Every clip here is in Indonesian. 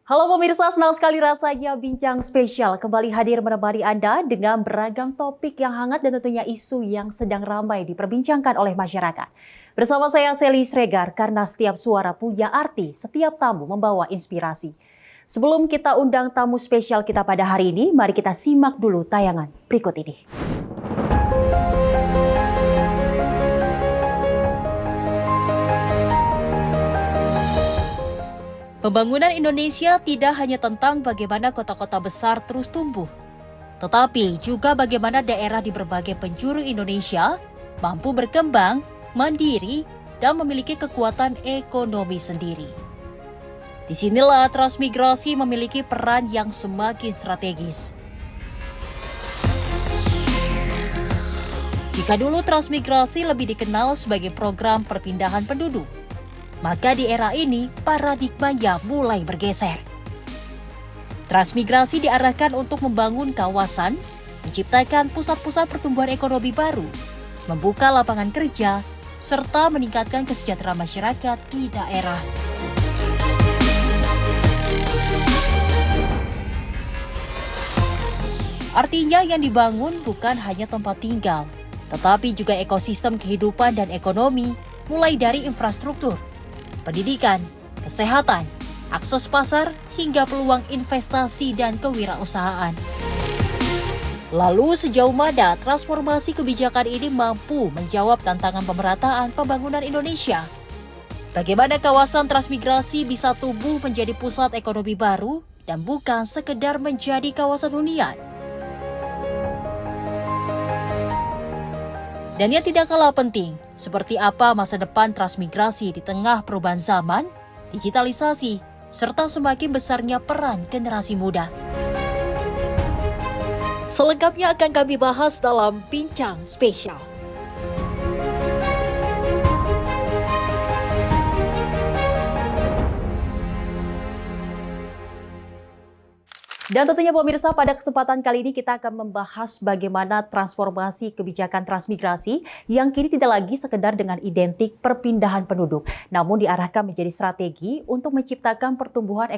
Halo pemirsa, senang sekali rasanya Bincang Spesial kembali hadir menemani Anda dengan beragam topik yang hangat dan tentunya isu yang sedang ramai diperbincangkan oleh masyarakat. Bersama saya Seli Sregar, karena setiap suara punya arti, setiap tamu membawa inspirasi. Sebelum kita undang tamu spesial kita pada hari ini, mari kita simak dulu tayangan berikut ini. Pembangunan Indonesia tidak hanya tentang bagaimana kota-kota besar terus tumbuh, tetapi juga bagaimana daerah di berbagai penjuru Indonesia mampu berkembang, mandiri, dan memiliki kekuatan ekonomi sendiri. Disinilah transmigrasi memiliki peran yang semakin strategis. Jika dulu transmigrasi lebih dikenal sebagai program perpindahan penduduk, maka di era ini paradigmanya mulai bergeser. Transmigrasi diarahkan untuk membangun kawasan, menciptakan pusat-pusat pertumbuhan ekonomi baru, membuka lapangan kerja, serta meningkatkan kesejahteraan masyarakat di daerah. Artinya yang dibangun bukan hanya tempat tinggal, tetapi juga ekosistem kehidupan dan ekonomi, mulai dari infrastruktur, pendidikan, kesehatan, akses pasar, hingga peluang investasi dan kewirausahaan. Lalu sejauh mana transformasi kebijakan ini mampu menjawab tantangan pemerataan pembangunan Indonesia? Bagaimana kawasan transmigrasi bisa tumbuh menjadi pusat ekonomi baru dan bukan sekedar menjadi kawasan hunian? Dan yang tidak kalah penting, seperti apa masa depan transmigrasi di tengah perubahan zaman, digitalisasi, serta semakin besarnya peran generasi muda. Selengkapnya akan kami bahas dalam Bincang Spesial. Dan tentunya pemirsa, pada kesempatan kali ini kita akan membahas bagaimana transformasi kebijakan transmigrasi yang kini tidak lagi sekedar dengan identik perpindahan penduduk, namun diarahkan menjadi strategi untuk menciptakan pertumbuhan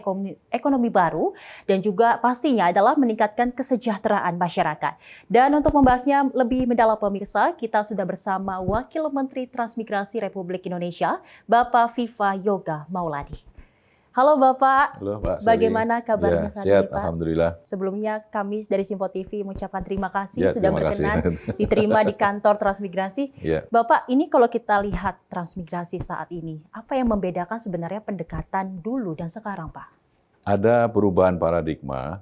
ekonomi baru dan juga pastinya adalah meningkatkan kesejahteraan masyarakat. Dan untuk membahasnya lebih mendalam pemirsa, kita sudah bersama Wakil Menteri Transmigrasi Republik Indonesia, Bapak Viva Yoga Mauladi. Halo Bapak, halo, Pak bagaimana kabarnya saat ini Pak? Alhamdulillah. Sebelumnya kami dari Simpo TV mengucapkan terima kasih sudah terima berkenan kasih. diterima di kantor transmigrasi. Bapak, ini kalau kita lihat transmigrasi saat ini, apa yang membedakan sebenarnya pendekatan dulu dan sekarang Pak? Ada perubahan paradigma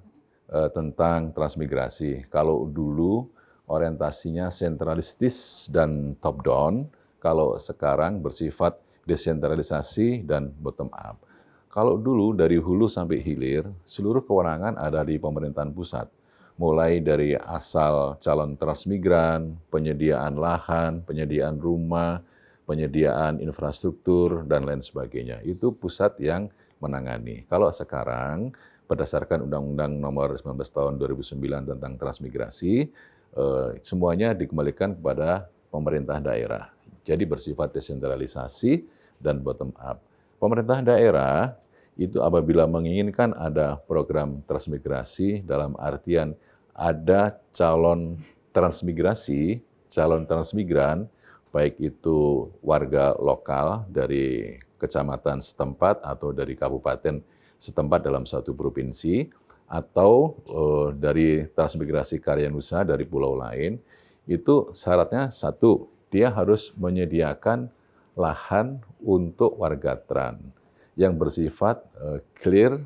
tentang transmigrasi. Kalau dulu orientasinya sentralistis dan top down, kalau sekarang bersifat desentralisasi dan bottom up. Kalau dulu dari hulu sampai hilir, seluruh kewenangan ada di pemerintahan pusat. Mulai dari asal calon transmigran, penyediaan lahan, penyediaan rumah, penyediaan infrastruktur, dan lain sebagainya. Itu pusat yang menangani. Kalau sekarang, berdasarkan Undang-Undang Nomor 19 Tahun 2009 tentang transmigrasi, semuanya dikembalikan kepada pemerintah daerah. Jadi bersifat desentralisasi dan bottom up. Pemerintah daerah itu apabila menginginkan ada program transmigrasi dalam artian ada calon transmigrasi, calon transmigran, baik itu warga lokal dari kecamatan setempat atau dari kabupaten setempat dalam satu provinsi, atau dari transmigrasi karyanusa dari pulau lain, itu syaratnya satu, dia harus menyediakan lahan untuk warga trans yang bersifat clear,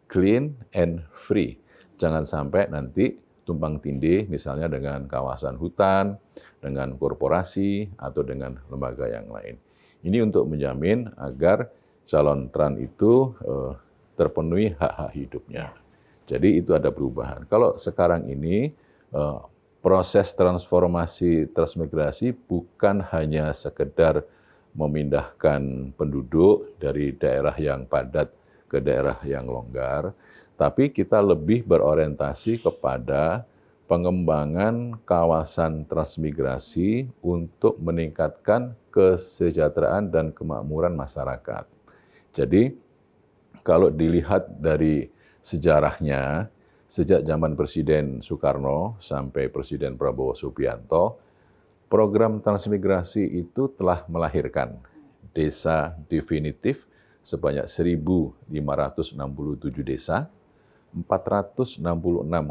clean, and free. Jangan sampai nanti tumpang tindih misalnya dengan kawasan hutan, dengan korporasi, atau dengan lembaga yang lain. Ini untuk menjamin agar calon trans itu terpenuhi hak-hak hidupnya. Jadi itu ada perubahan. Kalau sekarang ini proses transformasi transmigrasi bukan hanya sekedar memindahkan penduduk dari daerah yang padat ke daerah yang longgar, tapi kita lebih berorientasi kepada pengembangan kawasan transmigrasi untuk meningkatkan kesejahteraan dan kemakmuran masyarakat. Jadi kalau dilihat dari sejarahnya, sejak zaman Presiden Soekarno sampai Presiden Prabowo Subianto, program transmigrasi itu telah melahirkan desa definitif sebanyak 1.567 desa, 466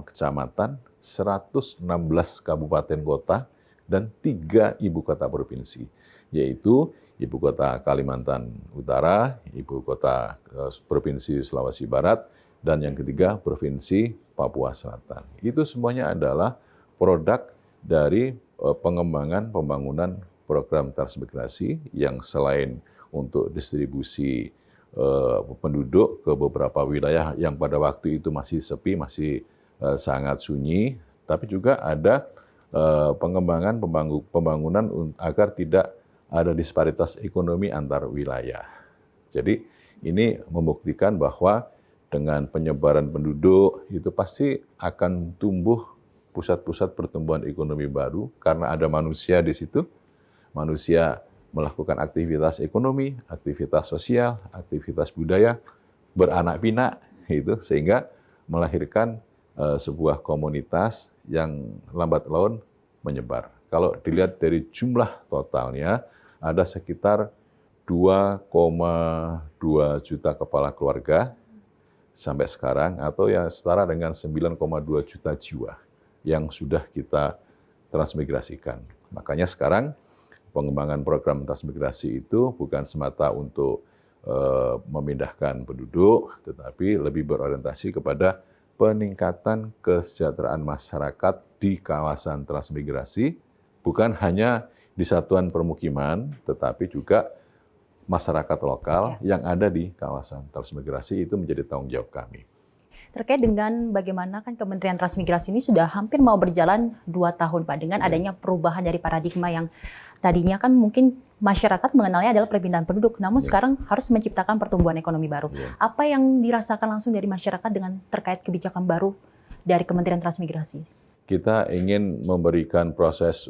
kecamatan, 116 kabupaten kota, dan 3 ibu kota provinsi, yaitu ibu kota Kalimantan Utara, ibu kota Provinsi Sulawesi Barat, dan yang ketiga Provinsi Papua Selatan. Itu semuanya adalah produk dari pengembangan pembangunan program transmigrasi yang selain untuk distribusi penduduk ke beberapa wilayah yang pada waktu itu masih sepi, masih sangat sunyi, tapi juga ada pengembangan pembangunan agar tidak ada disparitas ekonomi antar wilayah. Jadi ini membuktikan bahwa dengan penyebaran penduduk itu pasti akan tumbuh pusat-pusat pertumbuhan ekonomi baru karena ada manusia di situ. Manusia melakukan aktivitas ekonomi, aktivitas sosial, aktivitas budaya, beranak pinak, gitu, sehingga melahirkan sebuah komunitas yang lambat laun menyebar. Kalau dilihat dari jumlah totalnya, ada sekitar 2,2 juta kepala keluarga sampai sekarang, atau ya setara dengan 9,2 juta jiwa yang sudah kita transmigrasikan. Makanya sekarang pengembangan program transmigrasi itu bukan semata untuk memindahkan penduduk, tetapi lebih berorientasi kepada peningkatan kesejahteraan masyarakat di kawasan transmigrasi, bukan hanya di satuan permukiman, tetapi juga masyarakat lokal yang ada di kawasan transmigrasi. Itu menjadi tanggung jawab kami. Terkait dengan bagaimana kan Kementerian Transmigrasi ini sudah hampir mau berjalan 2 tahun Pak, dengan adanya perubahan dari paradigma yang tadinya kan mungkin masyarakat mengenalnya adalah perpindahan penduduk, namun sekarang harus menciptakan pertumbuhan ekonomi baru. Apa yang dirasakan langsung dari masyarakat dengan terkait kebijakan baru dari Kementerian Transmigrasi? Kita ingin memberikan proses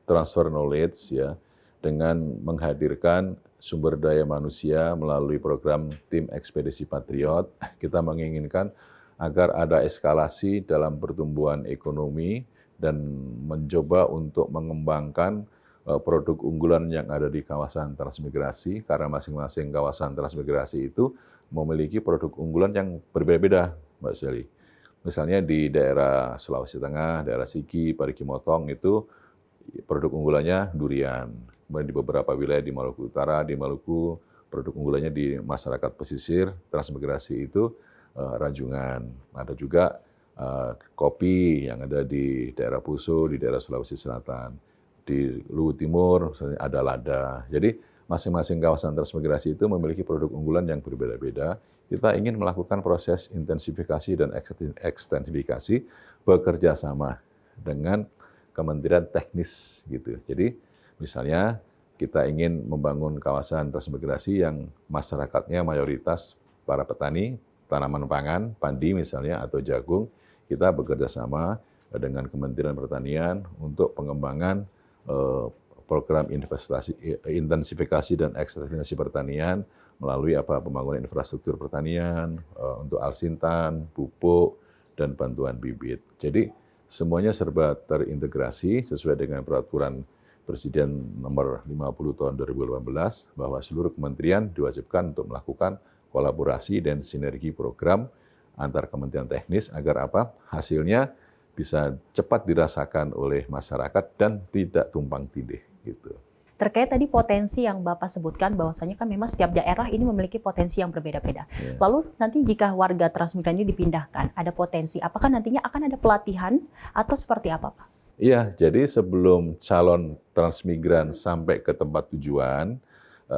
transfer knowledge ya dengan menghadirkan sumber daya manusia melalui program Tim Ekspedisi Patriot. Kita menginginkan agar ada eskalasi dalam pertumbuhan ekonomi dan mencoba untuk mengembangkan produk unggulan yang ada di kawasan transmigrasi, karena masing-masing kawasan transmigrasi itu memiliki produk unggulan yang berbeda-beda, Mbak Shelly. Misalnya di daerah Sulawesi Tengah, daerah Sigi, Parigi Motong itu produk unggulannya durian. Kemudian di beberapa wilayah di Maluku Utara, di Maluku, produk unggulannya di masyarakat pesisir, transmigrasi itu ranjungan. Ada juga kopi yang ada di daerah Poso, di daerah Sulawesi Selatan. Di Luwu Timur ada lada. Jadi masing-masing kawasan transmigrasi itu memiliki produk unggulan yang berbeda-beda. Kita ingin melakukan proses intensifikasi dan ekstensifikasi bekerja sama dengan Kementerian Teknis gitu. Jadi misalnya kita ingin membangun kawasan transmigrasi yang masyarakatnya mayoritas para petani tanaman pangan, padi misalnya atau jagung. Kita bekerja sama dengan Kementerian Pertanian untuk pengembangan program investasi, intensifikasi dan ekstensifikasi pertanian melalui pembangunan infrastruktur pertanian untuk alsintan, pupuk, dan bantuan bibit. Jadi semuanya serba terintegrasi sesuai dengan peraturan Presiden nomor 50 tahun 2018 bahwa seluruh kementerian diwajibkan untuk melakukan kolaborasi dan sinergi program antar kementerian teknis agar hasilnya bisa cepat dirasakan oleh masyarakat dan tidak tumpang tindih gitu. Terkait tadi potensi yang Bapak sebutkan bahwasanya kan memang setiap daerah ini memiliki potensi yang berbeda-beda. Lalu nanti jika warga transmigran ini dipindahkan, ada potensi, apakah nantinya akan ada pelatihan atau seperti apa Pak? Iya, jadi sebelum calon transmigran sampai ke tempat tujuan,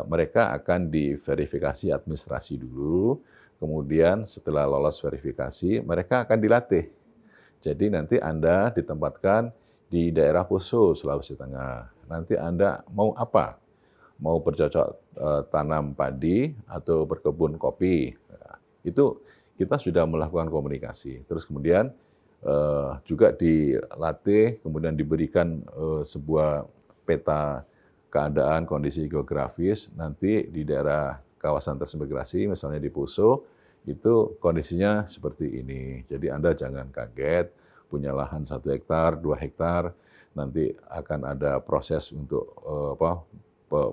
mereka akan diverifikasi administrasi dulu, kemudian setelah lolos verifikasi, mereka akan dilatih. Jadi nanti Anda ditempatkan di daerah Poso, Sulawesi Tengah. Nanti Anda mau apa? Mau bercocok tanam padi atau berkebun kopi. Nah, itu kita sudah melakukan komunikasi. Terus kemudian juga dilatih, kemudian diberikan sebuah peta keadaan kondisi geografis. Nanti di daerah kawasan transmigrasi, misalnya di Poso, itu kondisinya seperti ini. Jadi Anda jangan kaget, punya lahan 1 hektar, 2 hektar, nanti akan ada proses untuk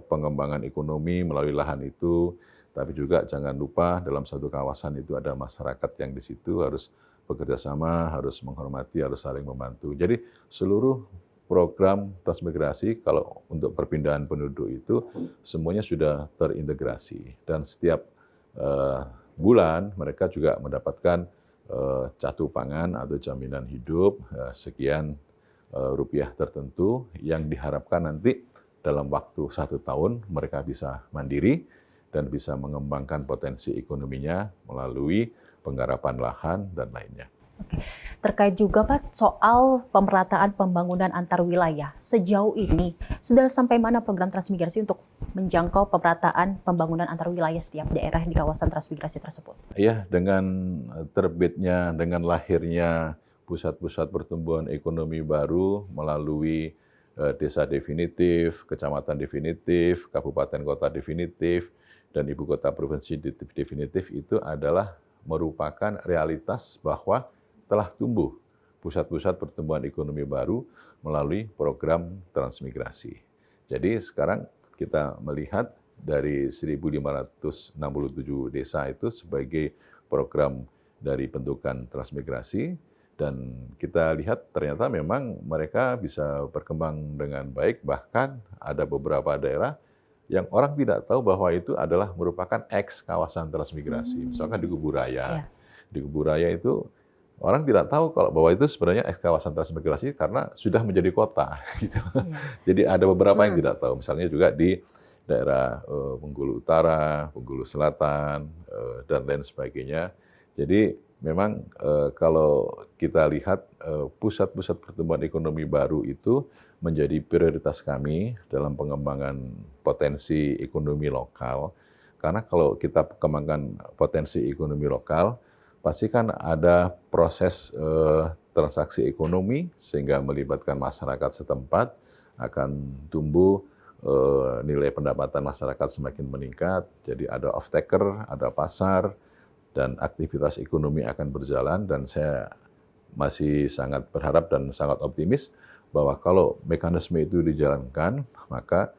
pengembangan ekonomi melalui lahan itu, tapi juga jangan lupa dalam satu kawasan itu ada masyarakat yang di situ harus bekerja sama, harus menghormati, harus saling membantu. Jadi seluruh program transmigrasi kalau untuk perpindahan penduduk itu semuanya sudah terintegrasi dan setiap bulan mereka juga mendapatkan catu pangan atau jaminan hidup sekian rupiah tertentu yang diharapkan nanti dalam waktu 1 tahun mereka bisa mandiri dan bisa mengembangkan potensi ekonominya melalui penggarapan lahan dan lainnya. Oke. Terkait juga Pak soal pemerataan pembangunan antar wilayah. Sejauh ini sudah sampai mana program transmigrasi untuk menjangkau pemerataan pembangunan antar wilayah setiap daerah di kawasan transmigrasi tersebut? Ya, dengan terbitnya, dengan lahirnya pusat-pusat pertumbuhan ekonomi baru melalui desa definitif, kecamatan definitif, kabupaten kota definitif, dan ibu kota provinsi definitif itu adalah merupakan realitas bahwa telah tumbuh pusat-pusat pertumbuhan ekonomi baru melalui program transmigrasi. Jadi sekarang kita melihat dari 1.567 desa itu sebagai program dari bentukan transmigrasi, dan kita lihat ternyata memang mereka bisa berkembang dengan baik, bahkan ada beberapa daerah yang orang tidak tahu bahwa itu adalah merupakan eks kawasan transmigrasi. Misalkan di Kubu Raya. Di Kubu Raya itu orang tidak tahu kalau bahwa itu sebenarnya eks kawasan transmigrasi karena sudah menjadi kota. Gitu. Jadi ada beberapa yang tidak tahu. Misalnya juga di daerah Bengkulu Utara, Bengkulu Selatan, dan lain sebagainya. Jadi memang kalau kita lihat pusat-pusat pertumbuhan ekonomi baru itu menjadi prioritas kami dalam pengembangan potensi ekonomi lokal. Karena kalau kita kembangkan potensi ekonomi lokal, pasti kan ada proses transaksi ekonomi sehingga melibatkan masyarakat setempat, akan tumbuh nilai pendapatan masyarakat semakin meningkat. Jadi ada off-taker, ada pasar, dan aktivitas ekonomi akan berjalan, dan saya masih sangat berharap dan sangat optimis bahwa kalau mekanisme itu dijalankan, maka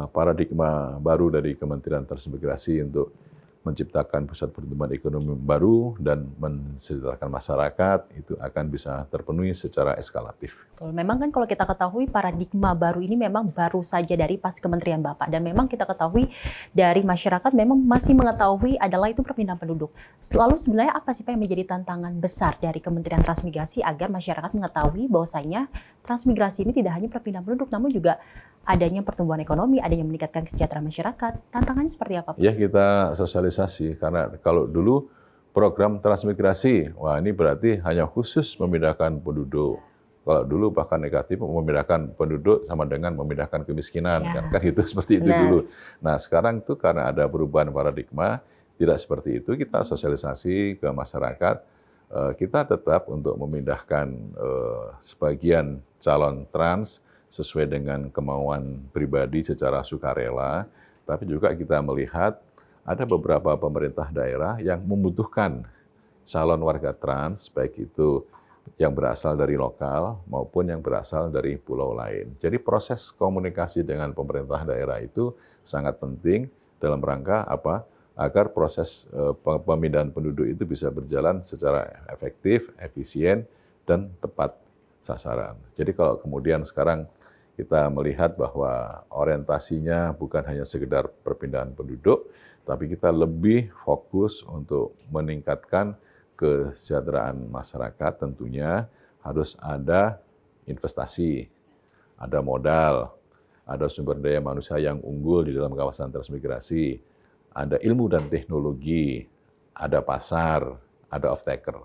paradigma baru dari Kementerian Transmigrasi untuk menciptakan pusat pertumbuhan ekonomi baru dan mensejahterakan masyarakat itu akan bisa terpenuhi secara eskalatif. Memang kan kalau kita ketahui paradigma baru ini memang baru saja dari pas Kementerian Bapak, dan memang kita ketahui dari masyarakat memang masih mengetahui adalah itu perpindahan penduduk. Lalu sebenarnya apa sih Pak yang menjadi tantangan besar dari Kementerian Transmigrasi agar masyarakat mengetahui bahwasanya transmigrasi ini tidak hanya perpindahan penduduk namun juga adanya pertumbuhan ekonomi, adanya meningkatkan kesejahteraan masyarakat. Tantangannya seperti apa Pak? Ya, kita sosialisasi, karena kalau dulu program transmigrasi, wah ini berarti hanya khusus memindahkan penduduk. Kalau dulu bahkan negatif, memindahkan penduduk sama dengan memindahkan kemiskinan, kan itu seperti itu dulu. Nah sekarang itu karena ada perubahan paradigma, tidak seperti itu, kita sosialisasi ke masyarakat, kita tetap untuk memindahkan sebagian calon trans sesuai dengan kemauan pribadi secara sukarela, tapi juga kita melihat ada beberapa pemerintah daerah yang membutuhkan calon warga trans, baik itu yang berasal dari lokal maupun yang berasal dari pulau lain. Jadi proses komunikasi dengan pemerintah daerah itu sangat penting dalam rangka apa? Agar proses pemindahan penduduk itu bisa berjalan secara efektif, efisien, dan tepat sasaran. Jadi kalau kemudian sekarang kita melihat bahwa orientasinya bukan hanya sekedar perpindahan penduduk, tapi kita lebih fokus untuk meningkatkan kesejahteraan masyarakat, tentunya harus ada investasi, ada modal, ada sumber daya manusia yang unggul di dalam kawasan transmigrasi, ada ilmu dan teknologi, ada pasar, ada off-taker.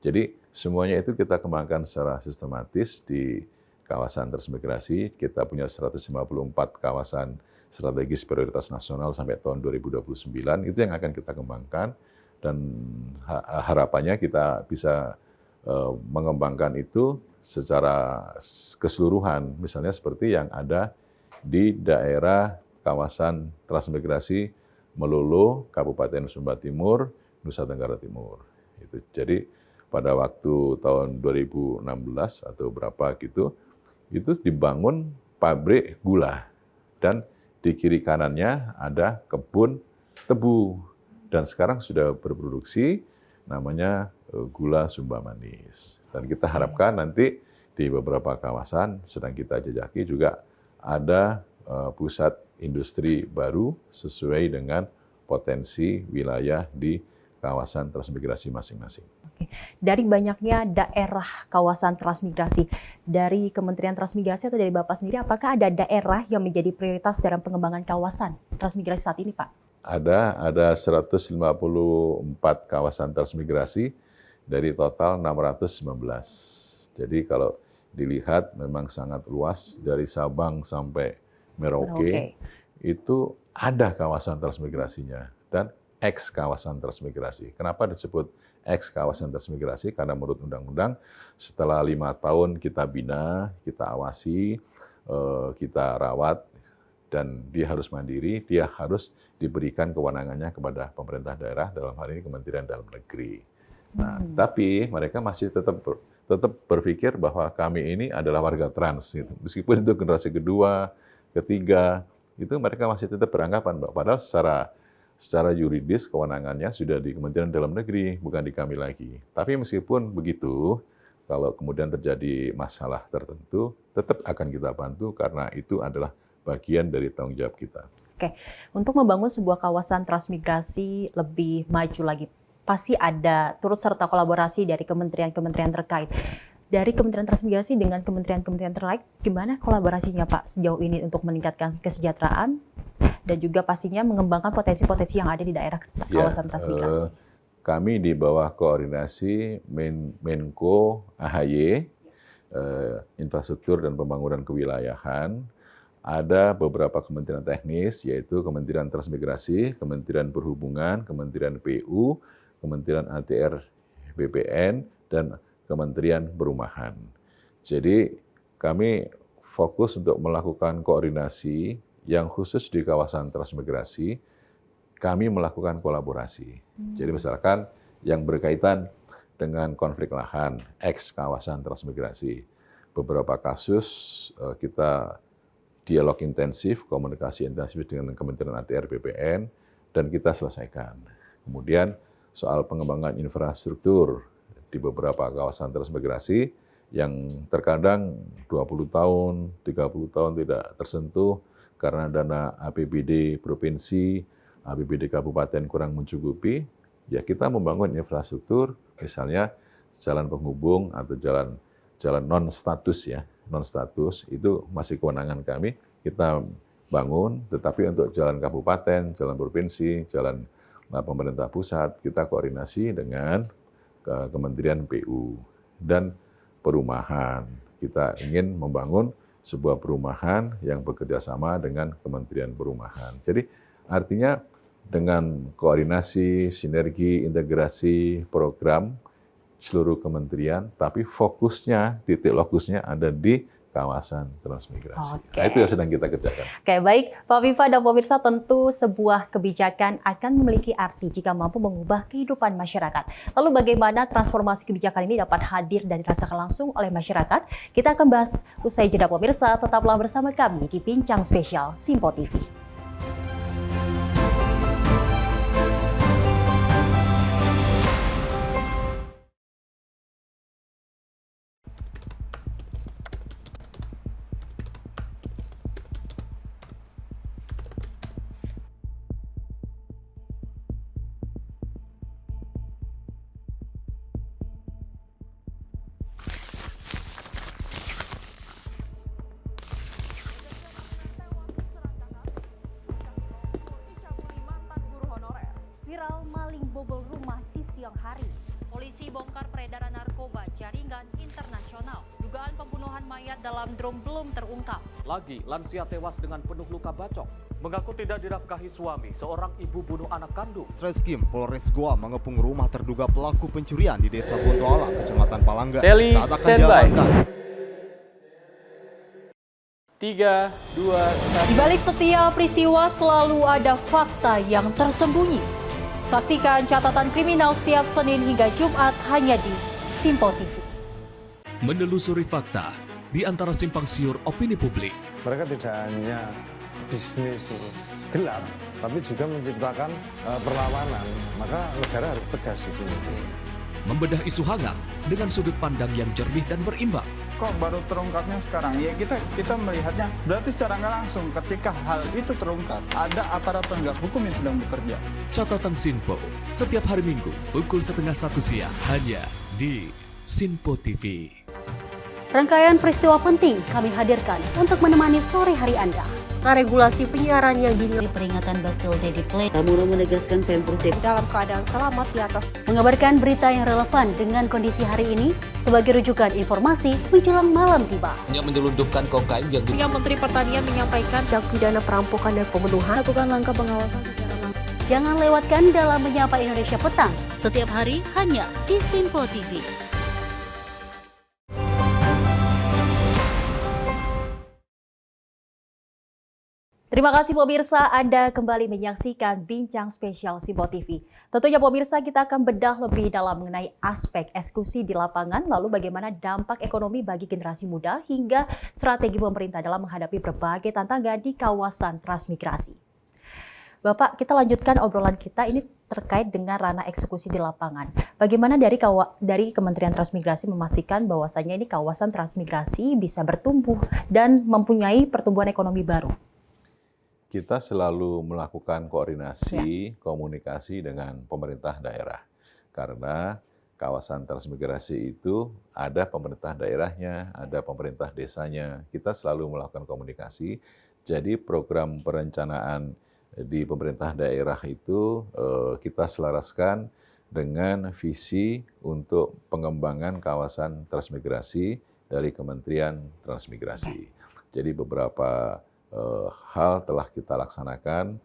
Jadi semuanya itu kita kembangkan secara sistematis di kawasan transmigrasi. Kita punya 154 kawasan strategis prioritas nasional sampai tahun 2029, itu yang akan kita kembangkan, dan harapannya kita bisa mengembangkan itu secara keseluruhan, misalnya seperti yang ada di daerah kawasan transmigrasi Melolo, Kabupaten Sumba Timur, Nusa Tenggara Timur. Jadi pada waktu tahun 2016 atau berapa gitu, itu dibangun pabrik gula. Dan di kiri kanannya ada kebun tebu. Dan sekarang sudah berproduksi namanya gula Sumba Manis. Dan kita harapkan nanti di beberapa kawasan sedang kita jejaki juga ada pusat industri baru sesuai dengan potensi wilayah di kawasan transmigrasi masing-masing. Oke. Dari banyaknya daerah kawasan transmigrasi, dari Kementerian Transmigrasi atau dari Bapak sendiri, apakah ada daerah yang menjadi prioritas dalam pengembangan kawasan transmigrasi saat ini, Pak? Ada 154 kawasan transmigrasi dari total 619. Jadi kalau dilihat memang sangat luas dari Sabang sampai Merauke. Itu ada kawasan transmigrasinya dan ex kawasan transmigrasi. Kenapa disebut ex kawasan transmigrasi? Karena menurut undang-undang setelah 5 tahun kita bina, kita awasi, kita rawat, dan dia harus mandiri, dia harus diberikan kewenangannya kepada pemerintah daerah, dalam hal ini Kementerian Dalam Negeri. Nah, tapi mereka masih tetap berpikir bahwa kami ini adalah warga trans, gitu. Meskipun itu generasi kedua, ketiga, itu mereka masih tetap beranggapan, padahal secara yuridis kewenangannya sudah di Kementerian Dalam Negeri, bukan di kami lagi. Tapi meskipun begitu, kalau kemudian terjadi masalah tertentu, tetap akan kita bantu karena itu adalah bagian dari tanggung jawab kita. Oke, untuk membangun sebuah kawasan transmigrasi lebih maju lagi, pasti ada turut serta kolaborasi dari kementerian-kementerian terkait. Dari Kementerian Transmigrasi dengan kementerian-kementerian terkait, gimana kolaborasinya Pak sejauh ini untuk meningkatkan kesejahteraan dan juga pastinya mengembangkan potensi-potensi yang ada di daerah kawasan transmigrasi? Kami di bawah koordinasi Menko AHY, Infrastruktur dan Pembangunan Kewilayahan, ada beberapa kementerian teknis, yaitu Kementerian Transmigrasi, Kementerian Perhubungan, Kementerian PU, Kementerian ATR BPN, dan Kementerian Perumahan. Jadi kami fokus untuk melakukan koordinasi yang khusus di kawasan transmigrasi, kami melakukan kolaborasi. Jadi misalkan yang berkaitan dengan konflik lahan, ex kawasan transmigrasi. Beberapa kasus kita dialog intensif, komunikasi intensif dengan Kementerian ATR BPN, dan kita selesaikan. Kemudian soal pengembangan infrastruktur di beberapa kawasan transmigrasi yang terkadang 20 tahun, 30 tahun tidak tersentuh karena dana APBD provinsi, APBD kabupaten kurang mencukupi, ya kita membangun infrastruktur, misalnya jalan penghubung atau jalan non-status ya, non-status itu masih kewenangan kami, kita bangun, tetapi untuk jalan kabupaten, jalan provinsi, jalan pemerintah pusat, kita koordinasi dengan Kementerian PU dan Perumahan. Kita ingin membangun sebuah perumahan yang bekerja sama dengan Kementerian Perumahan. Jadi artinya dengan koordinasi, sinergi, integrasi program seluruh kementerian, tapi fokusnya, titik lokusnya ada di kawasan transmigrasi. Oke. Nah, itu yang sedang kita kerjakan. Oke, baik. Pak Viva dan pemirsa, tentu sebuah kebijakan akan memiliki arti jika mampu mengubah kehidupan masyarakat. Lalu bagaimana transformasi kebijakan ini dapat hadir dan dirasakan langsung oleh masyarakat? Kita akan bahas usai jeda pemirsa. Tetaplah bersama kami di Bincang Spesial Simpo TV. Viral maling bobol rumah di siang hari. Polisi bongkar peredaran narkoba jaringan internasional. Dugaan pembunuhan mayat dalam drum belum terungkap. Lagi, lansia tewas dengan penuh luka bacok. Mengaku tidak dinafkahi suami, seorang ibu bunuh anak kandung. Treskrim Polres Goa mengepung rumah terduga pelaku pencurian di Desa Bontoala, Kecamatan Palangga. Sally, saat akan standby. diamankan. 3, 2, 1. Di balik setiap peristiwa selalu ada fakta yang tersembunyi. Saksikan catatan kriminal setiap Senin hingga Jumat hanya di Simpo TV. Menelusuri fakta di antara simpang siur opini publik. Mereka tidak hanya bisnis gelap, tapi juga menciptakan perlawanan. Maka negara harus tegas di sini. Membedah isu hangat dengan sudut pandang yang jernih dan berimbang. Kok baru terungkapnya sekarang? Ya kita melihatnya berarti secara nggak langsung ketika hal itu terungkap ada aparat penegak hukum yang sedang bekerja. Catatan Sinpo setiap hari Minggu pukul 12:30 siang hanya di Sinpo TV. Rangkaian peristiwa penting kami hadirkan untuk menemani sore hari Anda. Regulasi penyiaran yang dinilai peringatan Bastille Day di Play. Ramuro menegaskan Pemprov DKI dalam keadaan selamat di atas. Mengabarkan berita yang relevan dengan kondisi hari ini sebagai rujukan informasi menjelang malam tiba. Yang menyelundupkan kokain yang Menteri Pertanian menyampaikan tindak pidana perampokan dan pembunuhan. Lakukan langkah pengawasan secara langsung. Jangan lewatkan dalam menyapa Indonesia Petang setiap hari hanya di Simpo TV. Terima kasih pemirsa, Anda kembali menyaksikan Bincang Spesial Simpo TV. Tentunya pemirsa kita akan bedah lebih dalam mengenai aspek eksekusi di lapangan, lalu bagaimana dampak ekonomi bagi generasi muda hingga strategi pemerintah dalam menghadapi berbagai tantangan di kawasan transmigrasi. Bapak, kita lanjutkan obrolan kita ini terkait dengan ranah eksekusi di lapangan. Bagaimana dari Kementerian Transmigrasi memastikan bahwasannya ini kawasan transmigrasi bisa bertumbuh dan mempunyai pertumbuhan ekonomi baru? Kita selalu melakukan koordinasi, komunikasi dengan pemerintah daerah. Karena kawasan transmigrasi itu ada pemerintah daerahnya, ada pemerintah desanya. Kita selalu melakukan komunikasi. Jadi program perencanaan di pemerintah daerah itu kita selaraskan dengan visi untuk pengembangan kawasan transmigrasi dari Kementerian Transmigrasi. Jadi beberapa hal telah kita laksanakan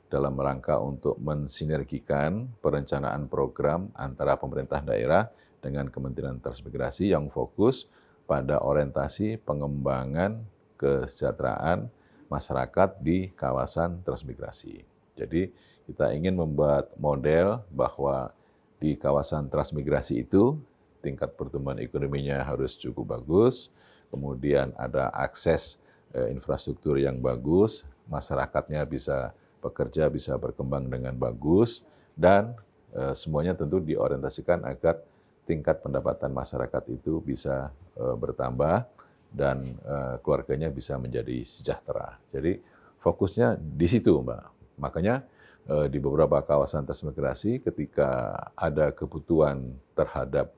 dalam rangka untuk mensinergikan perencanaan program antara pemerintah daerah dengan Kementerian Transmigrasi yang fokus pada orientasi pengembangan kesejahteraan masyarakat di kawasan transmigrasi. Jadi kita ingin membuat model bahwa di kawasan transmigrasi itu tingkat pertumbuhan ekonominya harus cukup bagus, kemudian ada akses infrastruktur yang bagus, masyarakatnya bisa bekerja, bisa berkembang dengan bagus, dan semuanya tentu diorientasikan agar tingkat pendapatan masyarakat itu bisa bertambah dan keluarganya bisa menjadi sejahtera. Jadi fokusnya di situ, Mbak. Makanya di beberapa kawasan transmigrasi ketika ada kebutuhan terhadap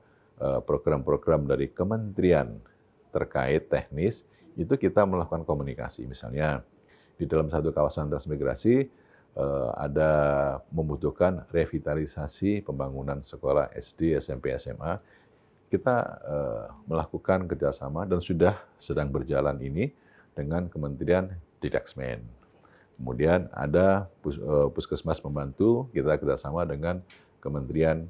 program-program dari kementerian terkait teknis, itu kita melakukan komunikasi. Misalnya di dalam satu kawasan transmigrasi ada membutuhkan revitalisasi pembangunan sekolah SD, SMP, SMA. Kita melakukan kerjasama dan sudah sedang berjalan ini dengan Kementerian Dikdasmen. Kemudian ada puskesmas membantu, kita kerjasama dengan Kementerian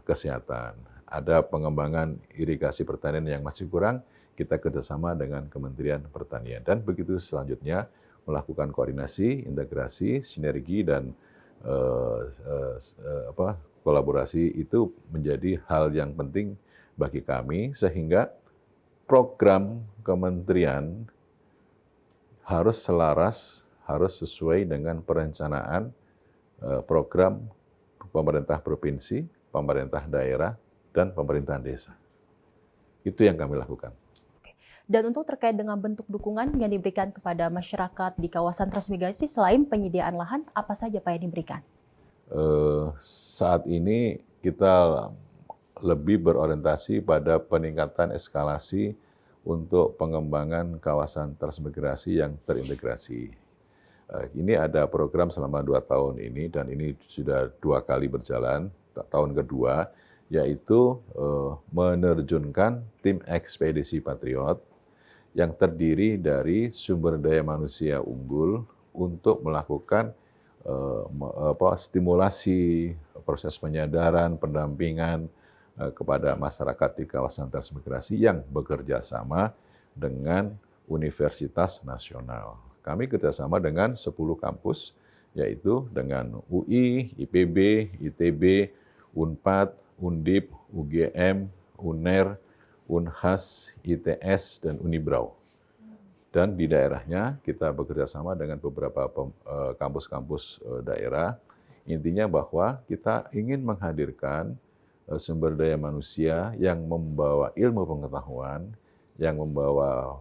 Kesehatan. Ada pengembangan irigasi pertanian yang masih kurang, kita kerjasama dengan Kementerian Pertanian. Dan begitu selanjutnya melakukan koordinasi, integrasi, sinergi, dan kolaborasi itu menjadi hal yang penting bagi kami, sehingga program kementerian harus selaras, harus sesuai dengan perencanaan program pemerintah provinsi, pemerintah daerah, dan pemerintahan desa. Itu yang kami lakukan. Dan untuk terkait dengan bentuk dukungan yang diberikan kepada masyarakat di kawasan transmigrasi selain penyediaan lahan, apa saja Pak yang diberikan? Saat ini kita lebih berorientasi pada peningkatan eskalasi untuk pengembangan kawasan transmigrasi yang terintegrasi. Ini ada program selama 2 tahun ini, dan ini sudah 2 kali berjalan, tahun kedua, yaitu menerjunkan tim ekspedisi Patriot yang terdiri dari sumber daya manusia unggul untuk melakukan stimulasi proses penyadaran, pendampingan kepada masyarakat di kawasan transmigrasi yang bekerja sama dengan universitas nasional. Kami kerjasama dengan 10 kampus, yaitu dengan UI, IPB, ITB, Unpad, Undip, UGM, UNER, Unhas, ITS, dan Unibrau. Dan di daerahnya kita bekerja sama dengan beberapa kampus-kampus daerah. Intinya bahwa kita ingin menghadirkan sumber daya manusia yang membawa ilmu pengetahuan, yang membawa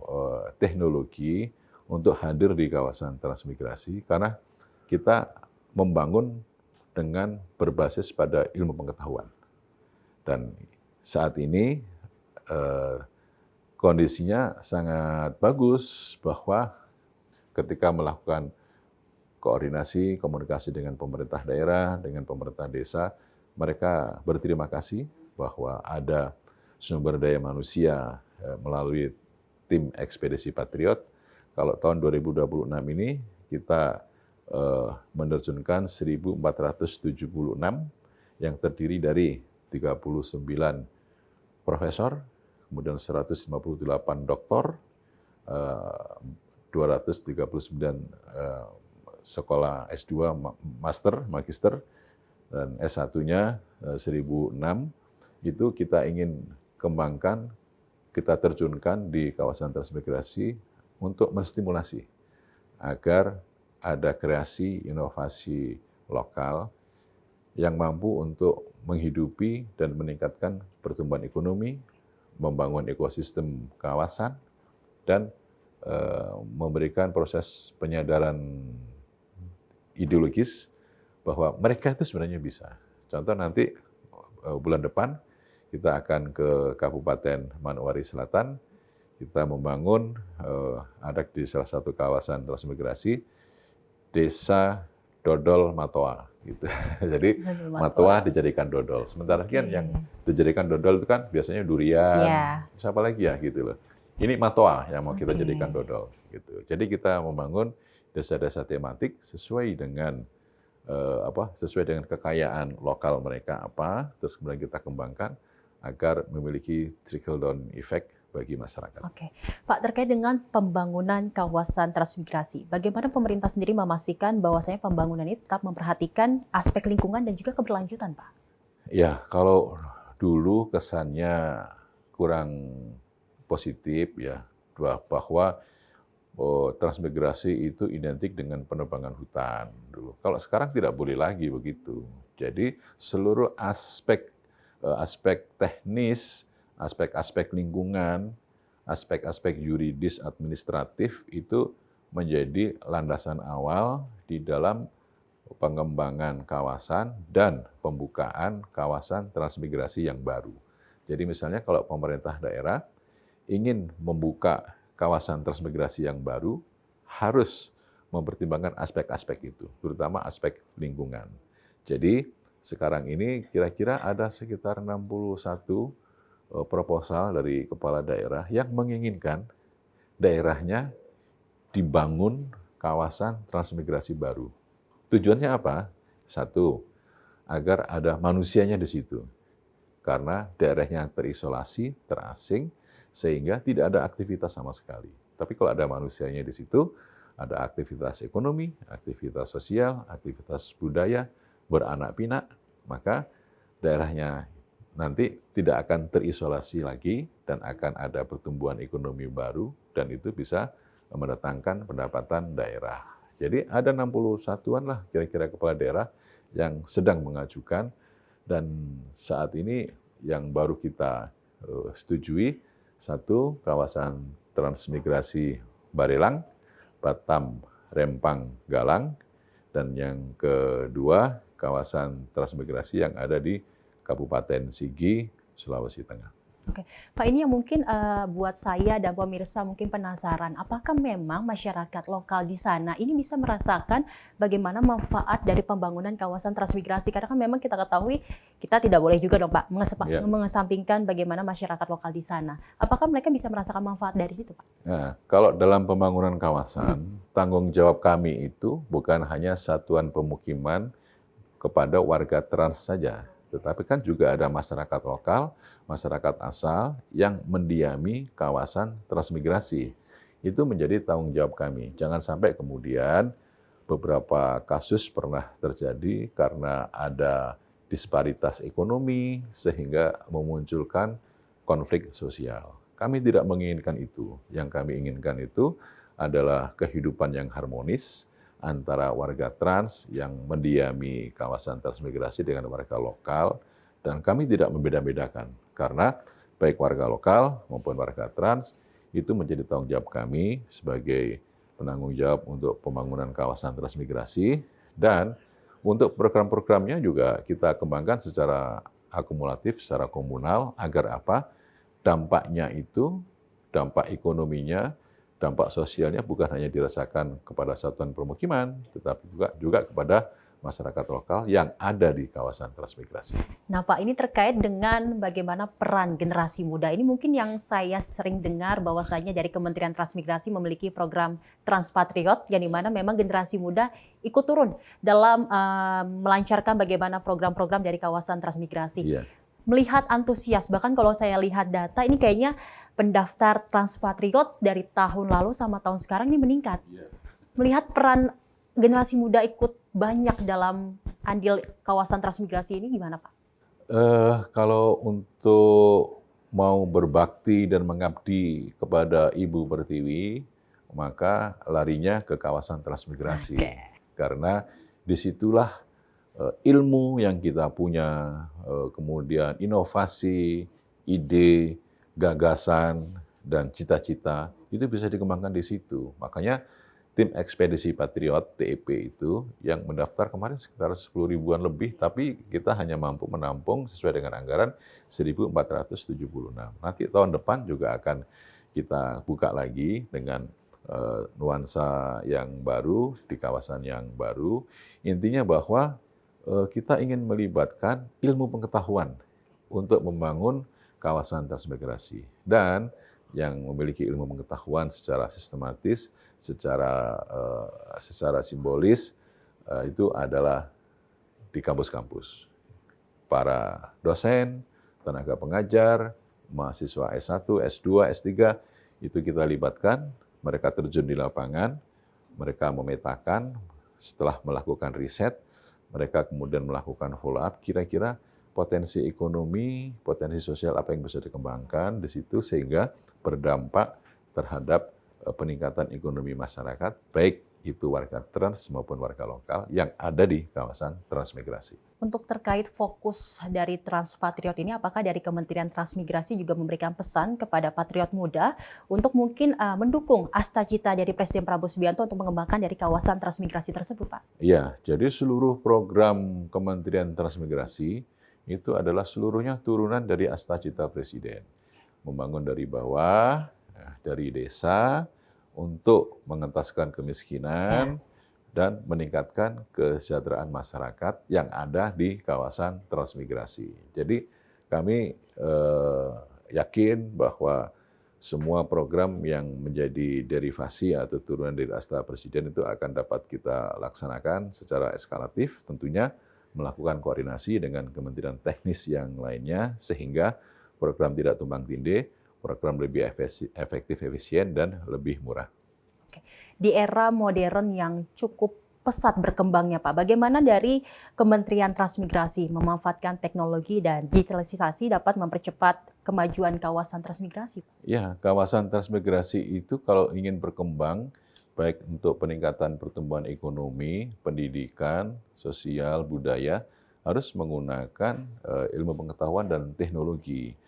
teknologi untuk hadir di kawasan transmigrasi, karena kita membangun dengan berbasis pada ilmu pengetahuan. Dan saat ini kondisinya sangat bagus bahwa ketika melakukan koordinasi, komunikasi dengan pemerintah daerah, dengan pemerintah desa, mereka berterima kasih bahwa ada sumber daya manusia melalui tim Ekspedisi Patriot. Kalau tahun 2026 ini kita menerjunkan 1.476 yang terdiri dari 39 profesor, kemudian 158 doktor, 239 sekolah S2, master, magister, dan S1-nya 1.006, itu kita ingin kembangkan, kita terjunkan di kawasan transmigrasi untuk menstimulasi agar ada kreasi inovasi lokal yang mampu untuk menghidupi dan meningkatkan pertumbuhan ekonomi, membangun ekosistem kawasan, dan memberikan proses penyadaran ideologis bahwa mereka itu sebenarnya bisa. Contoh nanti bulan depan kita akan ke Kabupaten Manokwari Selatan, kita membangun ada di salah satu kawasan transmigrasi Desa Dodol Matoa gitu. Jadi Matoa dijadikan dodol. Sementara kan yang dijadikan dodol itu kan biasanya durian, siapa lagi ya gitu loh. Ini Matoa yang mau kita jadikan dodol gitu. Jadi kita membangun desa-desa tematik sesuai dengan sesuai dengan kekayaan lokal mereka apa, terus kemudian kita kembangkan agar memiliki trickle down effect bagi masyarakat. Oke, Pak, terkait dengan pembangunan kawasan transmigrasi, bagaimana pemerintah sendiri memastikan bahwasanya pembangunan ini tetap memperhatikan aspek lingkungan dan juga keberlanjutan, Pak? Ya, kalau dulu kesannya kurang positif ya, bahwa transmigrasi itu identik dengan penebangan hutan dulu. Kalau sekarang tidak boleh lagi begitu. Jadi seluruh aspek teknis, aspek-aspek lingkungan, aspek-aspek yuridis administratif itu menjadi landasan awal di dalam pengembangan kawasan dan pembukaan kawasan transmigrasi yang baru. Jadi misalnya kalau pemerintah daerah ingin membuka kawasan transmigrasi yang baru, harus mempertimbangkan aspek-aspek itu, terutama aspek lingkungan. Jadi sekarang ini kira-kira ada sekitar 61 proposal dari kepala daerah yang menginginkan daerahnya dibangun kawasan transmigrasi baru. Tujuannya apa? Satu, agar ada manusianya di situ. Karena daerahnya terisolasi, terasing, sehingga tidak ada aktivitas sama sekali. Tapi kalau ada manusianya di situ, ada aktivitas ekonomi, aktivitas sosial, aktivitas budaya, beranak pinak, maka daerahnya nanti tidak akan terisolasi lagi dan akan ada pertumbuhan ekonomi baru dan itu bisa mendatangkan pendapatan daerah. Jadi ada 61-an lah kira-kira kepala daerah yang sedang mengajukan dan saat ini yang baru kita setujui, satu, kawasan transmigrasi Barelang, Batam, Rempang, Galang, dan yang kedua, kawasan transmigrasi yang ada di Kabupaten Sigi, Sulawesi Tengah. Oke, Pak, ini yang mungkin buat saya dan pemirsa mungkin penasaran, apakah memang masyarakat lokal di sana ini bisa merasakan bagaimana manfaat dari pembangunan kawasan transmigrasi? Karena kan memang kita ketahui, kita tidak boleh juga dong Pak, mengesampingkan bagaimana masyarakat lokal di sana. Apakah mereka bisa merasakan manfaat dari situ Pak? Nah, kalau dalam pembangunan kawasan, tanggung jawab kami itu bukan hanya satuan pemukiman kepada warga trans saja, tetapi kan juga ada masyarakat lokal, masyarakat asal yang mendiami kawasan transmigrasi. Itu menjadi tanggung jawab kami. Jangan sampai kemudian beberapa kasus pernah terjadi karena ada disparitas ekonomi sehingga memunculkan konflik sosial. Kami tidak menginginkan itu. Yang kami inginkan itu adalah kehidupan yang harmonis antara warga trans yang mendiami kawasan transmigrasi dengan warga lokal, dan kami tidak membeda-bedakan karena baik warga lokal maupun warga trans itu menjadi tanggung jawab kami sebagai penanggung jawab untuk pembangunan kawasan transmigrasi, dan untuk program-programnya juga kita kembangkan secara akumulatif, secara komunal, agar apa? Dampaknya itu, dampak ekonominya, dampak sosialnya bukan hanya dirasakan kepada satuan permukiman, tetapi juga kepada masyarakat lokal yang ada di kawasan transmigrasi. Nah Pak, ini terkait dengan bagaimana peran generasi muda. Ini mungkin yang saya sering dengar bahwasanya dari Kementerian Transmigrasi memiliki program Transpatriot, yang dimana memang generasi muda ikut turun dalam melancarkan bagaimana program-program dari kawasan transmigrasi. Iya. Melihat antusias, bahkan kalau saya lihat data ini kayaknya pendaftar Transpatriot dari tahun lalu sama tahun sekarang ini meningkat. Iya. Melihat peran generasi muda ikut banyak dalam andil kawasan transmigrasi ini gimana Pak? Kalau untuk mau berbakti dan mengabdi kepada Ibu Pertiwi, maka larinya ke kawasan transmigrasi. Karena disitulah ilmu yang kita punya, kemudian inovasi, ide, gagasan, dan cita-cita itu bisa dikembangkan di situ. Makanya tim ekspedisi Patriot TEP itu yang mendaftar kemarin sekitar 10 ribuan lebih, tapi kita hanya mampu menampung sesuai dengan anggaran 1.476. Nanti tahun depan juga akan kita buka lagi dengan nuansa yang baru di kawasan yang baru. Intinya bahwa kita ingin melibatkan ilmu pengetahuan untuk membangun kawasan transmigrasi, dan yang memiliki ilmu pengetahuan secara sistematis, secara simbolis, itu adalah di kampus-kampus. Para dosen, tenaga pengajar, mahasiswa S1, S2, S3, itu kita libatkan, mereka terjun di lapangan, mereka memetakan, setelah melakukan riset, mereka kemudian melakukan follow-up, kira-kira potensi ekonomi, potensi sosial apa yang bisa dikembangkan di situ sehingga berdampak terhadap peningkatan ekonomi masyarakat, baik itu warga trans maupun warga lokal yang ada di kawasan transmigrasi. Untuk terkait fokus dari Transpatriot ini, apakah dari Kementerian Transmigrasi juga memberikan pesan kepada patriot muda untuk mungkin mendukung asta-cita dari Presiden Prabowo Subianto untuk mengembangkan dari kawasan transmigrasi tersebut, Pak? Iya, jadi seluruh program Kementerian Transmigrasi itu adalah seluruhnya turunan dari asta-cita Presiden. Membangun dari bawah, dari desa, untuk mengentaskan kemiskinan dan meningkatkan kesejahteraan masyarakat yang ada di kawasan transmigrasi. Jadi kami yakin bahwa semua program yang menjadi derivasi atau turunan dari asta Presiden itu akan dapat kita laksanakan secara eskalatif, tentunya melakukan koordinasi dengan kementerian teknis yang lainnya sehingga program tidak tumpang tindih, program lebih efektif, efisien, dan lebih murah. Di era modern yang cukup pesat berkembangnya Pak, bagaimana dari Kementerian Transmigrasi memanfaatkan teknologi dan digitalisasi dapat mempercepat kemajuan kawasan transmigrasi? Ya, kawasan transmigrasi itu kalau ingin berkembang, baik untuk peningkatan pertumbuhan ekonomi, pendidikan, sosial, budaya, harus menggunakan ilmu pengetahuan dan teknologi.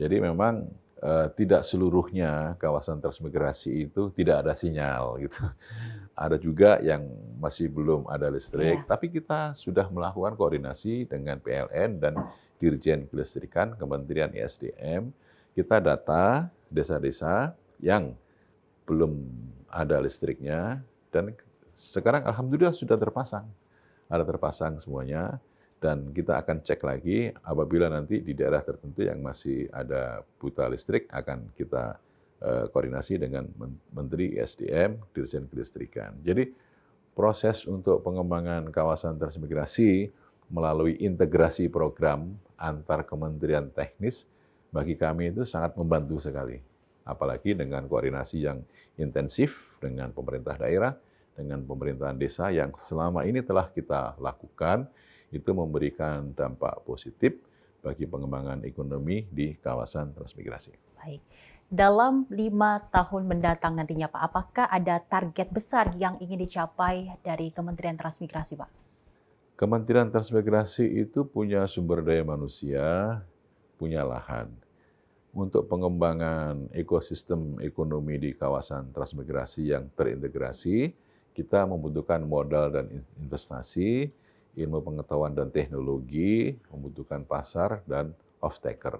Jadi memang tidak seluruhnya kawasan transmigrasi itu tidak ada sinyal gitu. Ada juga yang masih belum ada listrik, tapi kita sudah melakukan koordinasi dengan PLN dan Dirjen Kelistrikan Kementerian ESDM. Kita data desa-desa yang belum ada listriknya, dan sekarang alhamdulillah sudah terpasang. Ada terpasang semuanya. Dan kita akan cek lagi apabila nanti di daerah tertentu yang masih ada buta listrik akan kita koordinasi dengan Menteri ESDM, Dirjen Kelistrikan. Jadi proses untuk pengembangan kawasan transmigrasi melalui integrasi program antar kementerian teknis bagi kami itu sangat membantu sekali. apalagi dengan koordinasi yang intensif dengan pemerintah daerah, dengan pemerintahan desa yang selama ini telah kita lakukan, itu memberikan dampak positif bagi pengembangan ekonomi di kawasan transmigrasi. Baik. Dalam 5 tahun mendatang nantinya Pak, apakah ada target besar yang ingin dicapai dari Kementerian Transmigrasi Pak? Kementerian Transmigrasi itu punya sumber daya manusia, punya lahan. Untuk pengembangan ekosistem ekonomi di kawasan transmigrasi yang terintegrasi, kita membutuhkan modal dan investasi, ilmu pengetahuan dan teknologi, membutuhkan pasar dan off-taker.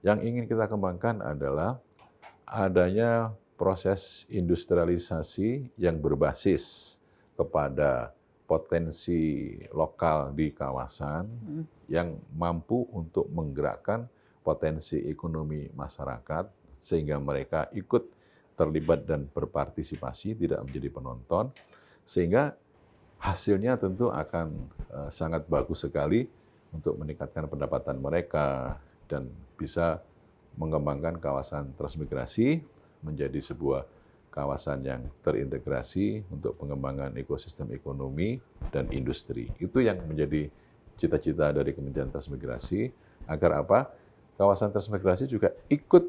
Yang ingin kita kembangkan adalah adanya proses industrialisasi yang berbasis kepada potensi lokal di kawasan yang mampu untuk menggerakkan potensi ekonomi masyarakat sehingga mereka ikut terlibat dan berpartisipasi, tidak menjadi penonton, sehingga hasilnya tentu akan sangat bagus sekali untuk meningkatkan pendapatan mereka dan bisa mengembangkan kawasan transmigrasi menjadi sebuah kawasan yang terintegrasi untuk pengembangan ekosistem ekonomi dan industri. Itu yang menjadi cita-cita dari Kementerian Transmigrasi, agar apa? Kawasan transmigrasi juga ikut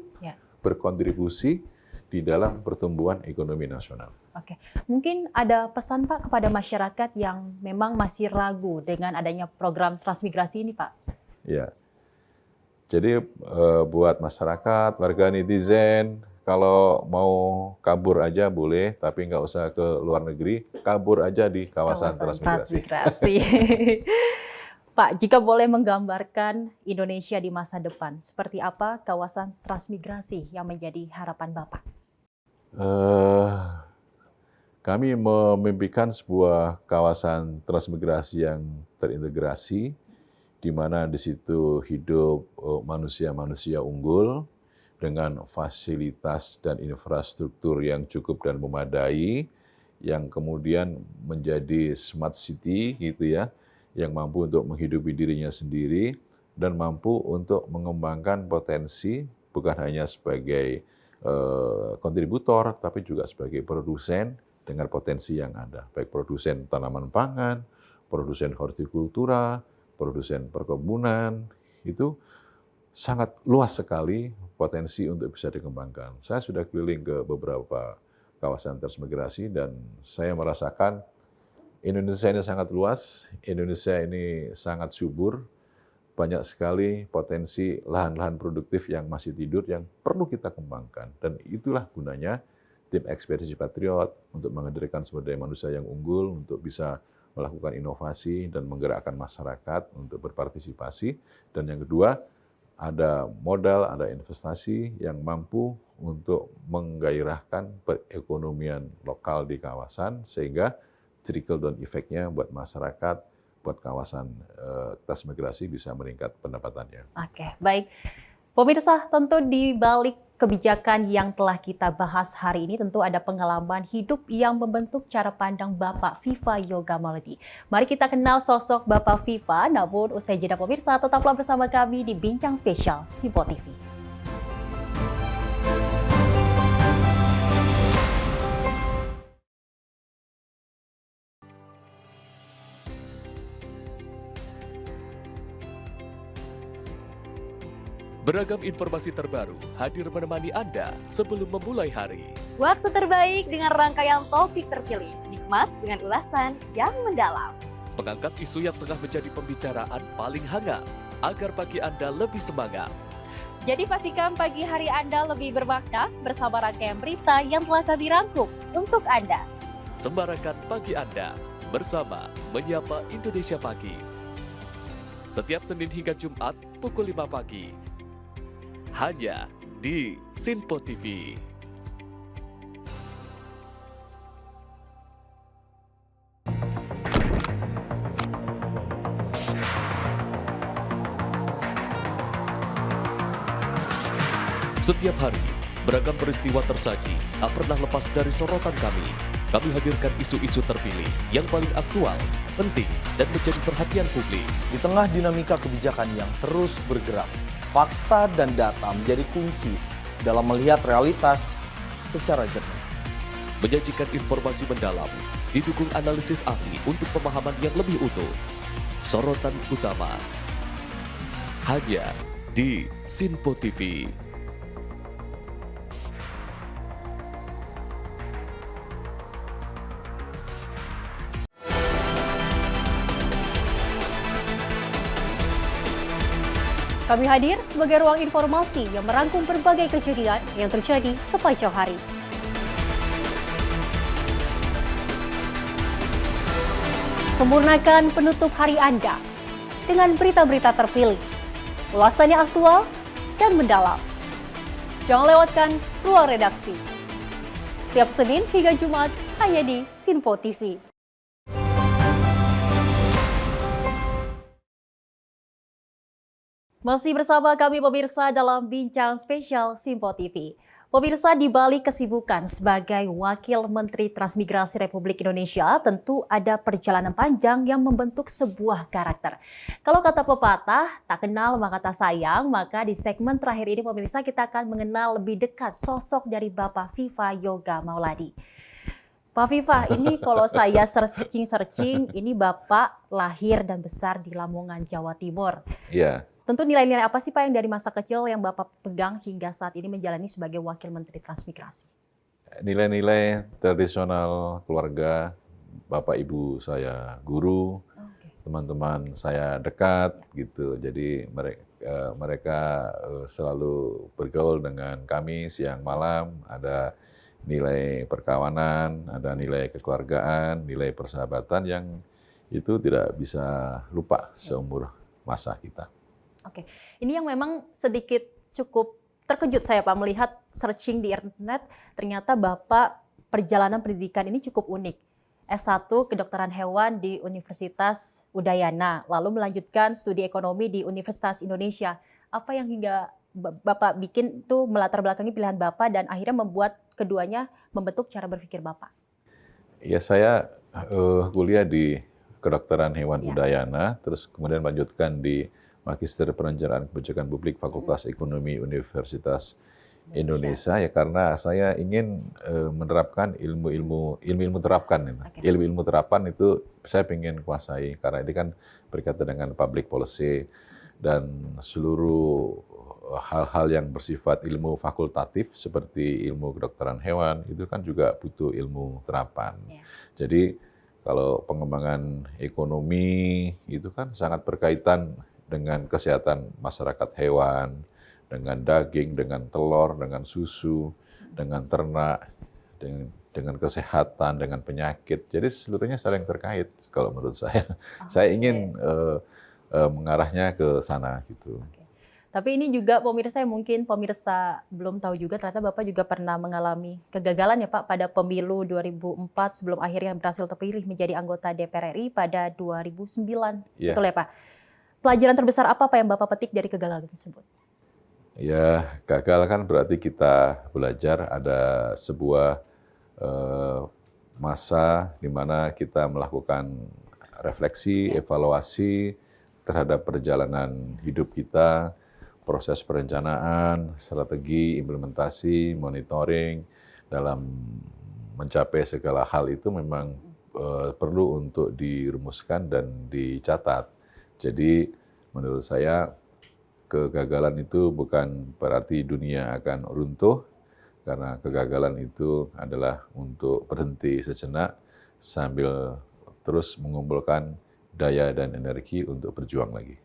berkontribusi di dalam pertumbuhan ekonomi nasional. Oke, mungkin ada pesan Pak kepada masyarakat yang memang masih ragu dengan adanya program transmigrasi ini Pak? Ya, jadi buat masyarakat, warga netizen, kalau mau kabur aja boleh, tapi nggak usah ke luar negeri, kabur aja di kawasan transmigrasi. Pak, jika boleh menggambarkan Indonesia di masa depan, seperti apa kawasan transmigrasi yang menjadi harapan Bapak? Kami memimpikan sebuah kawasan transmigrasi yang terintegrasi, di mana di situ hidup manusia-manusia unggul dengan fasilitas dan infrastruktur yang cukup dan memadai, yang kemudian menjadi smart city gitu ya, yang mampu untuk menghidupi dirinya sendiri dan mampu untuk mengembangkan potensi bukan hanya sebagai kontributor, tapi juga sebagai produsen dengan potensi yang ada, baik produsen tanaman pangan, produsen hortikultura, produsen perkebunan, itu sangat luas sekali potensi untuk bisa dikembangkan. Saya sudah keliling ke beberapa kawasan transmigrasi dan saya merasakan Indonesia ini sangat luas, Indonesia ini sangat subur, banyak sekali potensi lahan-lahan produktif yang masih tidur yang perlu kita kembangkan. Dan itulah gunanya tim Ekspedisi Patriot untuk menghadirkan sumber daya manusia yang unggul, untuk bisa melakukan inovasi dan menggerakkan masyarakat untuk berpartisipasi. Dan yang kedua, ada modal, ada investasi yang mampu untuk menggairahkan perekonomian lokal di kawasan, sehingga trickle down effect-nya buat masyarakat, buat kawasan transmigrasi bisa meningkat pendapatannya. Oke, baik. Pemirsa, tentu di balik kebijakan yang telah kita bahas hari ini tentu ada pengalaman hidup yang membentuk cara pandang Bapak Viva Yoga Maladi. Mari kita kenal sosok Bapak Viva, namun usai jeda pemirsa, tetaplah bersama kami di Bincang Spesial Simpo TV. Beragam informasi terbaru hadir menemani Anda sebelum memulai hari. Waktu terbaik dengan rangkaian topik terpilih, dikemas dengan ulasan yang mendalam. Mengangkat isu yang tengah menjadi pembicaraan paling hangat, agar pagi Anda lebih semangat. Jadi pastikan pagi hari Anda lebih bermakna bersama rangkaian berita yang telah kami rangkum untuk Anda. Sembarakan pagi Anda bersama Menyapa Indonesia Pagi. Setiap Senin hingga Jumat pukul 5 pagi. Hanya di Sinpo TV. Setiap hari, beragam peristiwa tersaji tak pernah lepas dari sorotan kami. Kami hadirkan isu-isu terpilih yang paling aktual, penting, dan menjadi perhatian publik. Di tengah dinamika kebijakan yang terus bergerak, fakta dan data menjadi kunci dalam melihat realitas secara jernih. Menyajikan informasi mendalam, didukung analisis ahli untuk pemahaman yang lebih utuh. Sorotan utama hanya di Sinpo TV. Kami hadir sebagai ruang informasi yang merangkum berbagai kejadian yang terjadi sepanjang hari. Sempurnakan penutup hari Anda dengan berita-berita terpilih, ulasannya aktual dan mendalam. Jangan lewatkan ruang redaksi. Setiap Senin hingga Jumat hanya di Sinpo TV. Masih bersama kami pemirsa dalam Bincang Spesial Sinpo TV. Pemirsa, di balik kesibukan sebagai Wakil Menteri Transmigrasi Republik Indonesia, tentu ada perjalanan panjang yang membentuk sebuah karakter. Kalau kata pepatah, tak kenal maka tak sayang, maka di segmen terakhir ini pemirsa kita akan mengenal lebih dekat sosok dari Bapak Viva Yoga Mauladi. Pak Viva, ini kalau saya searching, ini Bapak lahir dan besar di Lamongan, Jawa Timur. Iya. Tentu nilai-nilai apa sih Pak yang dari masa kecil yang Bapak pegang hingga saat ini menjalani sebagai Wakil Menteri Transmigrasi? Nilai-nilai tradisional keluarga, Bapak Ibu saya guru, teman-teman saya dekat gitu. Jadi mereka selalu bergaul dengan kami siang malam, ada nilai perkawanan, ada nilai kekeluargaan, nilai persahabatan yang itu tidak bisa lupa seumur masa kita. Oke, ini yang memang sedikit cukup terkejut saya Pak melihat searching di internet, ternyata Bapak perjalanan pendidikan ini cukup unik. S1 Kedokteran Hewan di Universitas Udayana, lalu melanjutkan studi ekonomi di Universitas Indonesia. Apa yang hingga Bapak bikin itu melatar belakangi pilihan Bapak dan akhirnya membuat keduanya membentuk cara berpikir Bapak? Ya, saya kuliah di Kedokteran Hewan Udayana, terus kemudian lanjutkan di Magister Perencanaan Kebijakan Publik Fakultas Ekonomi Universitas Indonesia, ya karena saya ingin menerapkan ilmu terapkan. Ilmu terapan itu saya ingin kuasai, karena ini kan berkaitan dengan public policy dan seluruh hal-hal yang bersifat ilmu fakultatif seperti ilmu kedokteran hewan itu kan juga butuh ilmu terapan. Jadi kalau pengembangan ekonomi itu kan sangat berkaitan dengan kesehatan masyarakat hewan, dengan daging, dengan telur, dengan susu, dengan ternak, dengan kesehatan, dengan penyakit. Jadi seluruhnya saling terkait kalau menurut saya. Saya ingin mengarahnya ke sana gitu. Tapi ini juga pemirsa yang mungkin pemirsa belum tahu juga, ternyata Bapak juga pernah mengalami kegagalan ya Pak pada pemilu 2004 sebelum akhirnya berhasil terpilih menjadi anggota DPR RI pada 2009. Betul ya Pak? Pelajaran terbesar apa Pak yang Bapak petik dari kegagalan tersebut? Ya, gagal kan berarti kita belajar ada sebuah masa di mana kita melakukan refleksi, evaluasi terhadap perjalanan hidup kita, proses perencanaan, strategi, implementasi, monitoring dalam mencapai segala hal itu memang perlu untuk dirumuskan dan dicatat. Jadi menurut saya kegagalan itu bukan berarti dunia akan runtuh, karena kegagalan itu adalah untuk berhenti sejenak sambil terus mengumpulkan daya dan energi untuk berjuang lagi.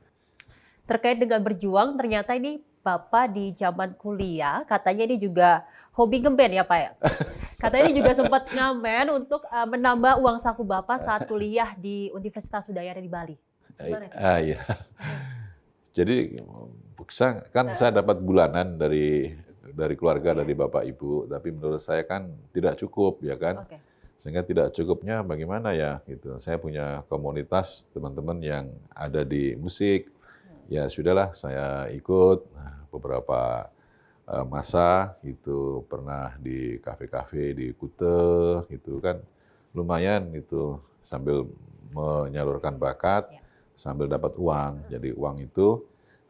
Terkait dengan berjuang, ternyata ini Bapak di zaman kuliah, katanya ini juga hobi ngeband ya Pak ya? Katanya ini juga sempat ngamen untuk menambah uang saku Bapak saat kuliah di Universitas Udayana di Bali. Iya. Jadi kan saya dapat bulanan dari keluarga, dari Bapak Ibu, tapi menurut saya kan tidak cukup ya kan. Sehingga tidak cukupnya bagaimana ya gitu. Saya punya komunitas teman-teman yang ada di musik. Ya sudahlah, saya ikut beberapa masa gitu, pernah di kafe-kafe di Kute gitu kan. Lumayan gitu sambil menyalurkan bakat sambil dapat uang. Jadi uang itu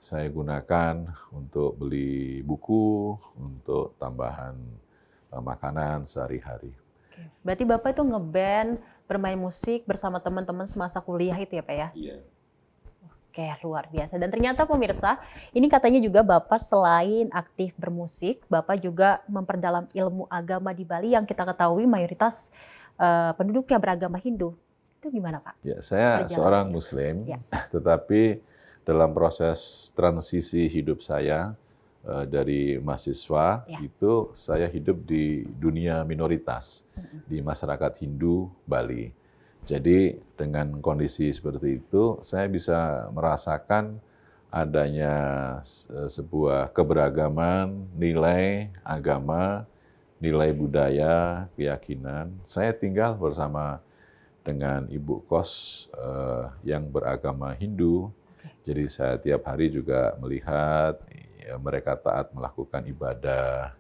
saya gunakan untuk beli buku, untuk tambahan makanan sehari-hari. Berarti Bapak itu ngeband, bermain musik bersama teman-teman semasa kuliah itu ya Pak ya? Iya. Oke, luar biasa. Dan ternyata pemirsa, ini katanya juga Bapak selain aktif bermusik, Bapak juga memperdalam ilmu agama di Bali yang kita ketahui mayoritas penduduknya beragama Hindu. Itu gimana Pak? Ya, saya seorang Muslim, tetapi dalam proses transisi hidup saya dari mahasiswa, itu saya hidup di dunia minoritas, di masyarakat Hindu Bali. Jadi dengan kondisi seperti itu, saya bisa merasakan adanya sebuah keberagaman nilai agama, nilai budaya, keyakinan. Saya tinggal bersama dengan ibu kos yang beragama Hindu. Jadi saya tiap hari juga melihat mereka taat melakukan ibadah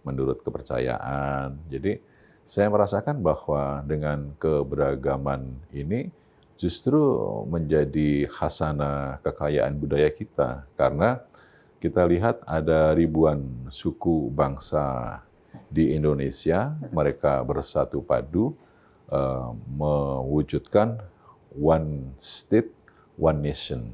menurut kepercayaan. Jadi saya merasakan bahwa dengan keberagaman ini justru menjadi khasanah kekayaan budaya kita. Karena kita lihat ada ribuan suku bangsa di Indonesia, mereka bersatu padu mewujudkan one state, one nation.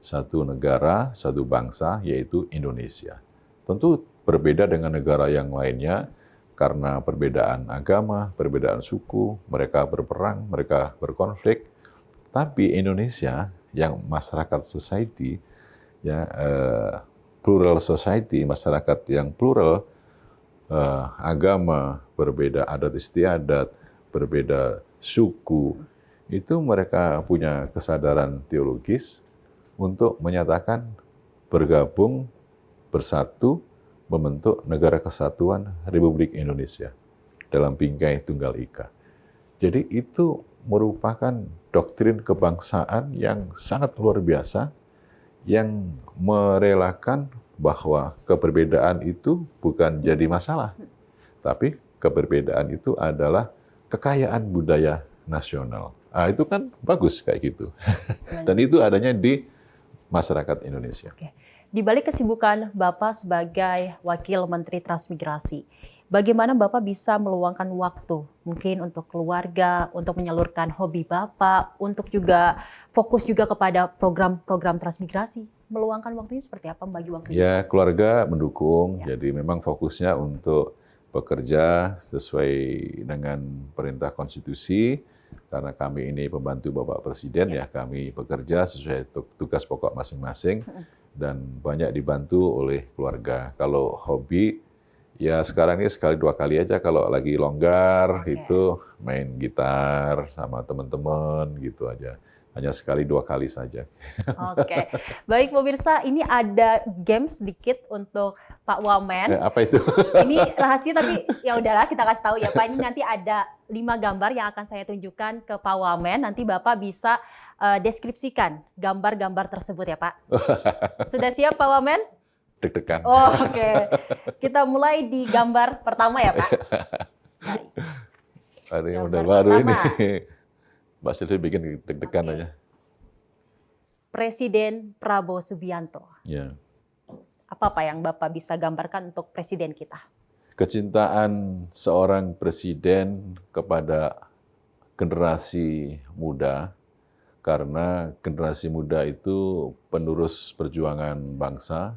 Satu negara, satu bangsa, yaitu Indonesia. Tentu berbeda dengan negara yang lainnya, karena perbedaan agama, perbedaan suku, mereka berperang, mereka berkonflik. Tapi Indonesia yang masyarakat society, ya plural society, masyarakat yang plural, agama berbeda, adat istiadat, berbeda suku, itu mereka punya kesadaran teologis untuk menyatakan bergabung, bersatu, membentuk Negara Kesatuan Republik Indonesia dalam bingkai Tunggal Ika. Jadi itu merupakan doktrin kebangsaan yang sangat luar biasa, yang merelakan bahwa keberbedaan itu bukan jadi masalah, tapi keberbedaan itu adalah kekayaan budaya nasional. Nah, itu kan bagus kayak gitu. Dan itu adanya di masyarakat Indonesia. Di balik kesibukan Bapak sebagai Wakil Menteri Transmigrasi, bagaimana Bapak bisa meluangkan waktu mungkin untuk keluarga, untuk menyalurkan hobi Bapak, untuk juga fokus juga kepada program-program transmigrasi? Meluangkan waktunya seperti apa, membagi waktunya? Ya, keluarga mendukung, jadi memang fokusnya untuk bekerja sesuai dengan perintah konstitusi, karena kami ini pembantu Bapak Presiden, ya kami bekerja sesuai tugas pokok masing-masing, dan banyak dibantu oleh keluarga. Kalau hobi, ya sekarang ini sekali dua kali aja kalau lagi longgar, itu main gitar sama teman-teman gitu aja. Hanya sekali dua kali saja. Oke, baik pemirsa, ini ada game sedikit untuk Pak Wamen. Apa itu? Ini rahasia tapi ya udahlah kita kasih tahu ya Pak. Ini nanti ada 5 gambar yang akan saya tunjukkan ke Pak Wamen. Nanti Bapak bisa deskripsikan gambar-gambar tersebut ya Pak. Sudah siap Pak Wamen? Deg-degan. Oh, oke. Kita mulai di gambar pertama ya Pak. Ada yang udah baru ini. Mbak Sylvie bikin deg-degan aja. Presiden Prabowo Subianto. Ya. Apa Pak yang Bapak bisa gambarkan untuk presiden kita? Kecintaan seorang presiden kepada generasi muda, karena generasi muda itu penerus perjuangan bangsa.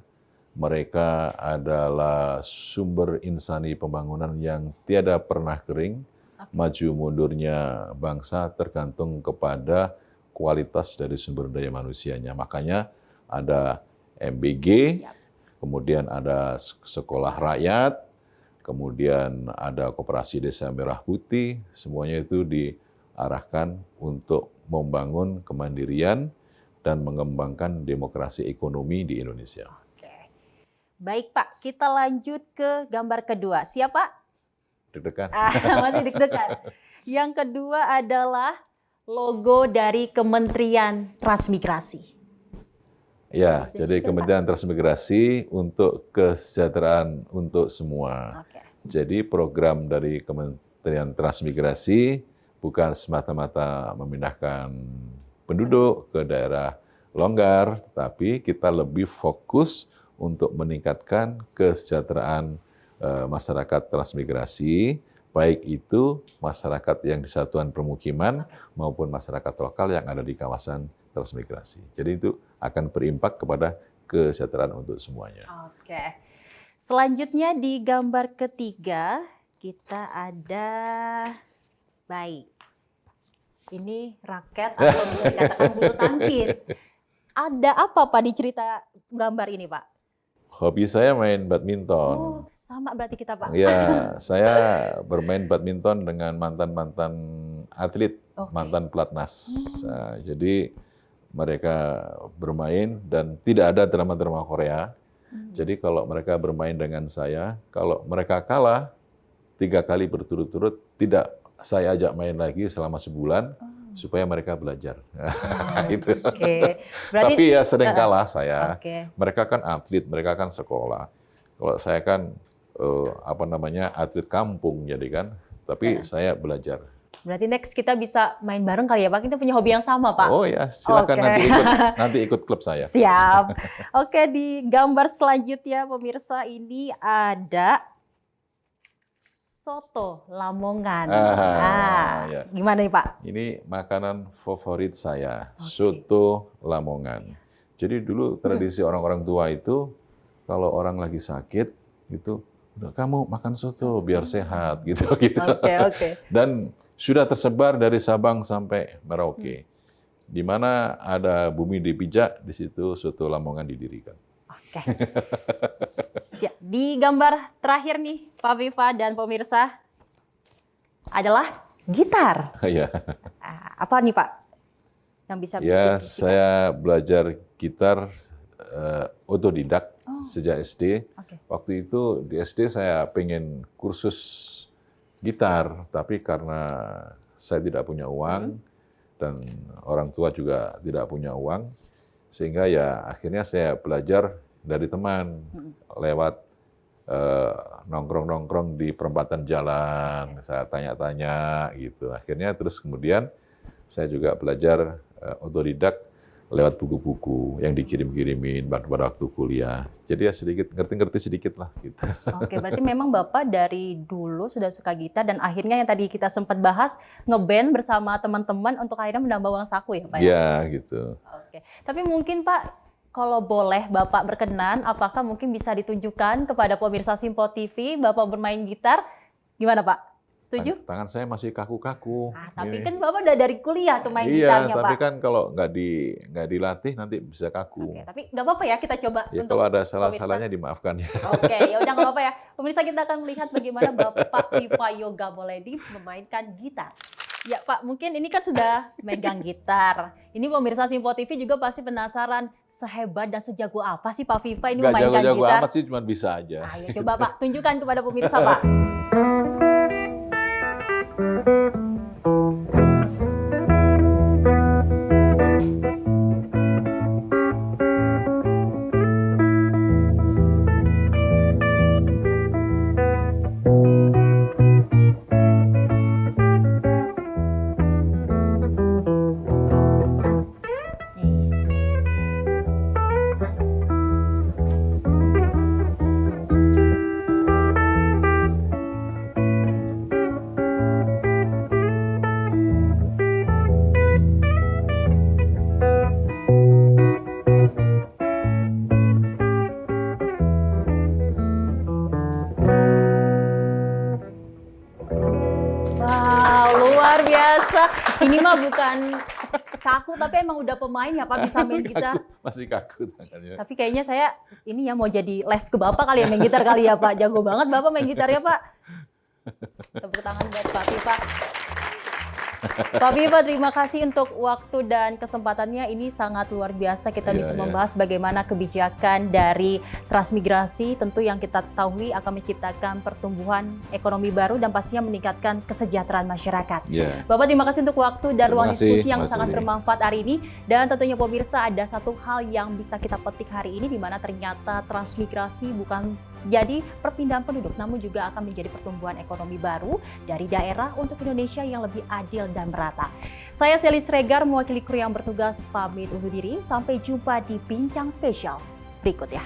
Mereka adalah sumber insani pembangunan yang tiada pernah kering. Maju mundurnya bangsa tergantung kepada kualitas dari sumber daya manusianya. Makanya ada MBG, kemudian ada sekolah rakyat, kemudian ada Koperasi Desa Merah Putih, semuanya itu diarahkan untuk membangun kemandirian dan mengembangkan demokrasi ekonomi di Indonesia. Oke. Baik Pak, kita lanjut ke gambar kedua. Siap Pak? Deg-degan. Masih deg-degan. Yang kedua adalah logo dari Kementerian Transmigrasi. Ya, jadi Kementerian Transmigrasi untuk kesejahteraan untuk semua. Jadi program dari Kementerian Transmigrasi bukan semata-mata memindahkan penduduk ke daerah longgar, tapi kita lebih fokus untuk meningkatkan kesejahteraan masyarakat transmigrasi, baik itu masyarakat yang di satuan permukiman maupun masyarakat lokal yang ada di kawasan transmigrasi. Jadi itu akan berimpak kepada kesejahteraan untuk semuanya. Oke. Selanjutnya di gambar ketiga kita ada baik. Ini raket atau bisa dikatakan bulu tangkis. Ada apa Pak di cerita gambar ini Pak? Hobi saya main badminton. Oh, sama berarti kita Pak. Ya, saya bermain badminton dengan mantan-mantan atlet, mantan pelatnas. Nah, jadi mereka bermain dan tidak ada drama-drama Korea. Jadi kalau mereka bermain dengan saya, kalau mereka kalah 3 kali berturut-turut, tidak saya ajak main lagi selama sebulan supaya mereka belajar. Itu. Berarti, tapi ya sering kalah saya. Okay. Mereka kan atlet, mereka kan sekolah. Kalau saya kan atlet kampung jadi kan. Tapi saya belajar. Berarti next kita bisa main bareng kali ya Pak. Kita punya hobi yang sama Pak. Oh ya, silakan nanti ikut klub saya. Siap. Oke, di gambar selanjutnya pemirsa ini ada soto Lamongan. Ya. Gimana nih Pak? Ini makanan favorit saya, soto Lamongan. Jadi dulu tradisi orang-orang tua itu kalau orang lagi sakit gitu, udah kamu makan soto biar sehat gitu. Oke. Dan sudah tersebar dari Sabang sampai Merauke. Di mana ada bumi dipijak, di situ soto Lamongan didirikan. Oke. Siap. Di gambar terakhir nih, Pak Viva dan pemirsa, adalah gitar. Ya. Apa nih Pak yang bisa ya, saya belajar gitar otodidak sejak SD. Waktu itu di SD saya pengen kursus gitar, tapi karena saya tidak punya uang dan orang tua juga tidak punya uang, sehingga ya akhirnya saya belajar dari teman lewat nongkrong-nongkrong di perempatan jalan, saya tanya-tanya gitu. Akhirnya terus kemudian saya juga belajar otodidak lewat buku-buku yang dikirim-kirimin pada waktu kuliah. Jadi ya sedikit ngerti-ngerti sedikit lah gitu. Oke, berarti memang Bapak dari dulu sudah suka gitar dan akhirnya yang tadi kita sempat bahas ngeband bersama teman-teman untuk akhirnya menambah uang saku ya Pak? Iya gitu. Oke, tapi mungkin Pak kalau boleh Bapak berkenan, apakah mungkin bisa ditunjukkan kepada pemirsa Simpo TV Bapak bermain gitar? Gimana Pak? Setuju? Tangan saya masih kaku-kaku. Tapi kan Bapak udah dari kuliah tuh main gitarnya Pak. Iya, tapi kan kalau nggak dilatih nanti bisa kaku. Tapi nggak apa-apa ya kita coba. Ya, kalau ada salah-salahnya dimaafkan ya. Oke, ya udah nggak apa-apa ya. Pemirsa kita akan melihat bagaimana Bapak Viva Yoga Boledi memainkan gitar. Ya Pak, mungkin ini kan sudah megang gitar. Ini pemirsa Simpo TV juga pasti penasaran sehebat dan sejago apa sih Pak Viva ini memainkan jago-jago gitar. amat sih, cuma bisa aja. Ayo coba Pak, tunjukkan kepada pemirsa Pak. Ini mah bukan kaku, tapi emang udah pemain ya Pak, bisa main gitar. Masih kaku tangannya. Tapi kayaknya saya ini ya mau jadi les ke Bapak kali ya main gitar kali ya Pak. Jago banget Bapak main gitar ya Pak. Tepuk tangan buat Pak Viva. Pak Viva, terima kasih untuk waktu dan kesempatannya. Ini sangat luar biasa kita bisa membahas bagaimana kebijakan dari transmigrasi tentu yang kita ketahui akan menciptakan pertumbuhan ekonomi baru dan pastinya meningkatkan kesejahteraan masyarakat. Bapak, terima kasih untuk waktu dan ruang diskusi yang sangat bermanfaat hari ini. Dan tentunya pemirsa, ada satu hal yang bisa kita petik hari ini di mana ternyata transmigrasi bukan jadi perpindahan penduduk, namun juga akan menjadi pertumbuhan ekonomi baru dari daerah untuk Indonesia yang lebih adil dan merata. Saya Sally Sregar, mewakili kru yang bertugas, pamit undur diri. Sampai jumpa di Bincang Spesial berikut ya.